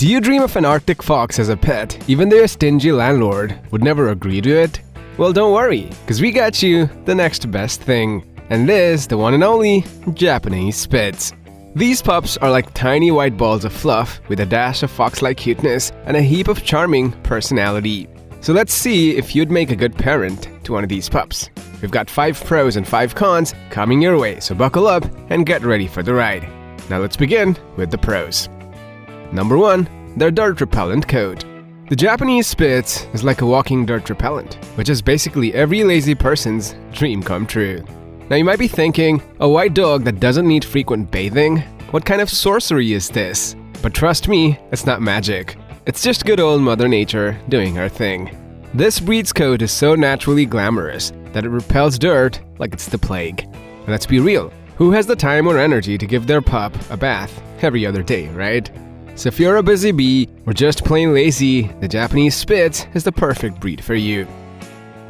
Do you dream of an Arctic fox as a pet, even though your stingy landlord would never agree to it? Well, don't worry, because we got you the next best thing, and it is the one and only Japanese Spitz. These pups are like tiny white balls of fluff with a dash of fox-like cuteness and a heap of charming personality. So let's see if you'd make a good parent to one of these pups. We've got 5 pros and 5 cons coming your way, so buckle up and get ready for the ride. Now let's begin with the pros. Number 1. Their Dirt-Repellent Coat. The Japanese Spitz is like a walking dirt repellent, which is basically every lazy person's dream come true. Now you might be thinking, a white dog that doesn't need frequent bathing? What kind of sorcery is this? But trust me, it's not magic. It's just good old Mother Nature doing her thing. This breed's coat is so naturally glamorous that it repels dirt like it's the plague. And let's be real, who has the time or energy to give their pup a bath every other day, right? So if you're a busy bee or just plain lazy, the Japanese Spitz is the perfect breed for you.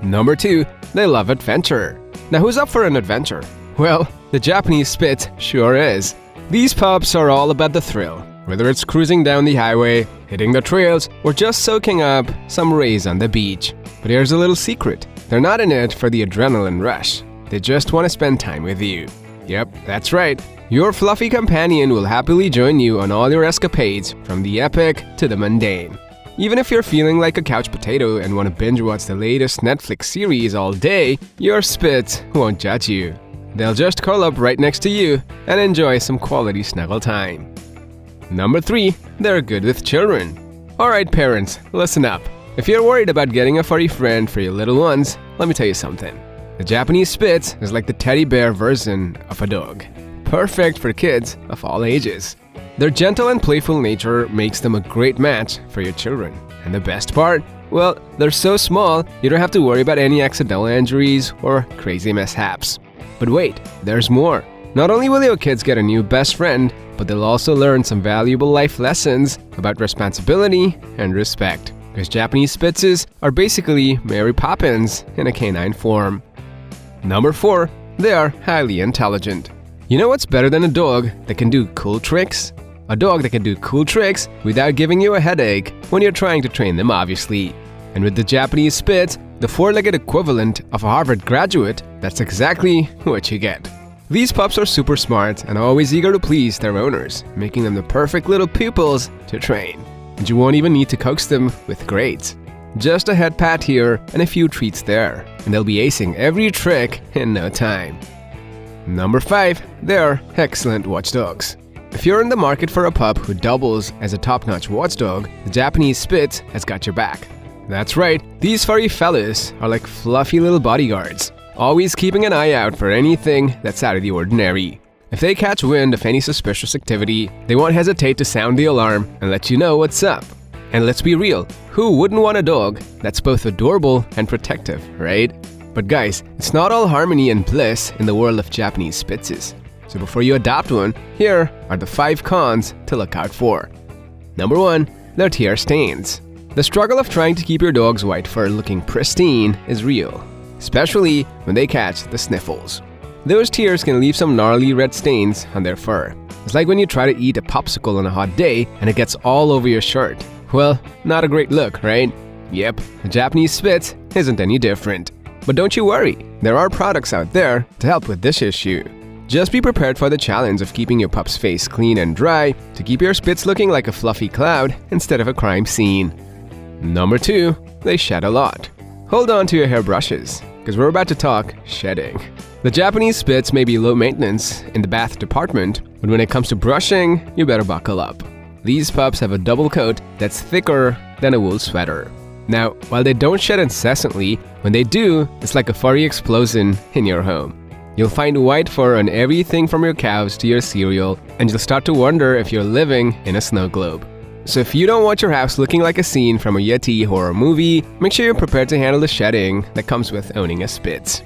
Number 2. They love adventure. Now who's up for an adventure? Well, the Japanese Spitz sure is. These pups are all about the thrill, whether it's cruising down the highway, hitting the trails, or just soaking up some rays on the beach. But here's a little secret. They're not in it for the adrenaline rush. They just want to spend time with you. Yep, that's right. Your fluffy companion will happily join you on all your escapades, from the epic to the mundane. Even if you're feeling like a couch potato and want to binge watch the latest Netflix series all day, your Spitz won't judge you. They'll just curl up right next to you and enjoy some quality snuggle time. Number 3. They're good with children. Alright parents, listen up. If you're worried about getting a furry friend for your little ones, let me tell you something. The Japanese Spitz is like the teddy bear version of a dog. Perfect for kids of all ages. Their gentle and playful nature makes them a great match for your children. And the best part? Well, they're so small, you don't have to worry about any accidental injuries or crazy mishaps. But wait, there's more. Not only will your kids get a new best friend, but they'll also learn some valuable life lessons about responsibility and respect. Because Japanese Spitzes are basically Mary Poppins in a canine form. Number 4. They are highly intelligent. You know what's better than a dog that can do cool tricks? A dog that can do cool tricks without giving you a headache when you're trying to train them, obviously. And with the Japanese Spitz, the 4-legged equivalent of a Harvard graduate, that's exactly what you get. These pups are super smart and always eager to please their owners, making them the perfect little pupils to train. And you won't even need to coax them with grades. Just a head pat here and a few treats there, and they'll be acing every trick in no time. Number 5. They're excellent watchdogs. If you're in the market for a pup who doubles as a top-notch watchdog, the Japanese Spitz has got your back. That's right, these furry fellas are like fluffy little bodyguards, always keeping an eye out for anything that's out of the ordinary. If they catch wind of any suspicious activity, they won't hesitate to sound the alarm and let you know what's up. And let's be real, who wouldn't want a dog that's both adorable and protective, right? But guys, it's not all harmony and bliss in the world of Japanese Spitzes. So before you adopt one, here are the 5 cons to look out for. Number 1. Their tear stains. The struggle of trying to keep your dog's white fur looking pristine is real, especially when they catch the sniffles. Those tears can leave some gnarly red stains on their fur. It's like when you try to eat a popsicle on a hot day and it gets all over your shirt. Well, not a great look, right? Yep, the Japanese Spitz isn't any different. But don't you worry, there are products out there to help with this issue. Just be prepared for the challenge of keeping your pup's face clean and dry to keep your Spitz looking like a fluffy cloud instead of a crime scene. Number 2. They shed a lot. Hold on to your hairbrushes, because we're about to talk shedding. The Japanese Spitz may be low maintenance in the bath department, but when it comes to brushing, you better buckle up. These pups have a double coat that's thicker than a wool sweater. Now, while they don't shed incessantly, when they do, it's like a furry explosion in your home. You'll find white fur on everything from your cows to your cereal, and you'll start to wonder if you're living in a snow globe. So if you don't want your house looking like a scene from a Yeti horror movie, make sure you're prepared to handle the shedding that comes with owning a Spitz.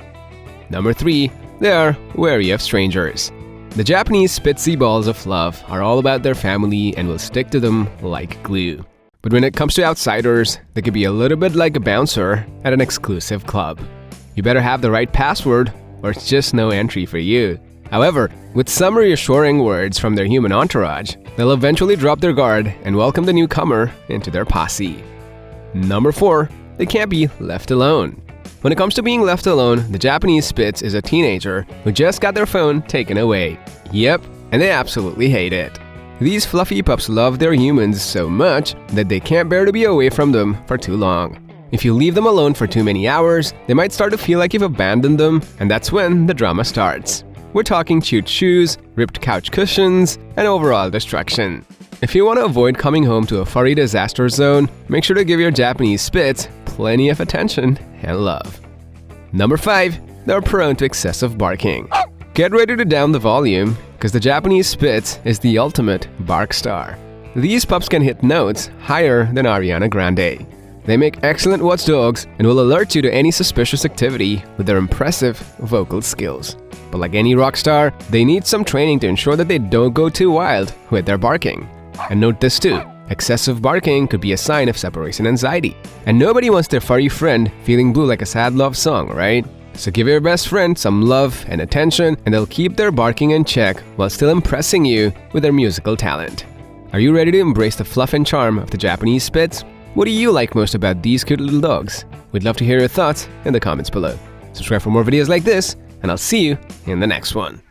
Number 3. They are wary of strangers. The Japanese Spitzy balls of love are all about their family and will stick to them like glue. But when it comes to outsiders, they can be a little bit like a bouncer at an exclusive club. You better have the right password or it's just no entry for you. However, with some reassuring words from their human entourage, they'll eventually drop their guard and welcome the newcomer into their posse. Number 4. They can't be left alone. When it comes to being left alone, the Japanese Spitz is a teenager who just got their phone taken away. Yep, and they absolutely hate it. These fluffy pups love their humans so much that they can't bear to be away from them for too long. If you leave them alone for too many hours, they might start to feel like you've abandoned them, and that's when the drama starts. We're talking chewed shoes, ripped couch cushions, and overall destruction. If you want to avoid coming home to a furry disaster zone, make sure to give your Japanese Spitz plenty of attention and love. Number 5. They're prone to excessive barking. Get ready to down the volume, because the Japanese Spitz is the ultimate bark star. These pups can hit notes higher than Ariana Grande. They make excellent watchdogs and will alert you to any suspicious activity with their impressive vocal skills. But like any rock star, they need some training to ensure that they don't go too wild with their barking. And note this too, excessive barking could be a sign of separation anxiety. And nobody wants their furry friend feeling blue like a sad love song, right? So give your best friend some love and attention, and they'll keep their barking in check while still impressing you with their musical talent. Are you ready to embrace the fluff and charm of the Japanese Spitz? What do you like most about these cute little dogs? We'd love to hear your thoughts in the comments below. Subscribe for more videos like this, and I'll see you in the next one.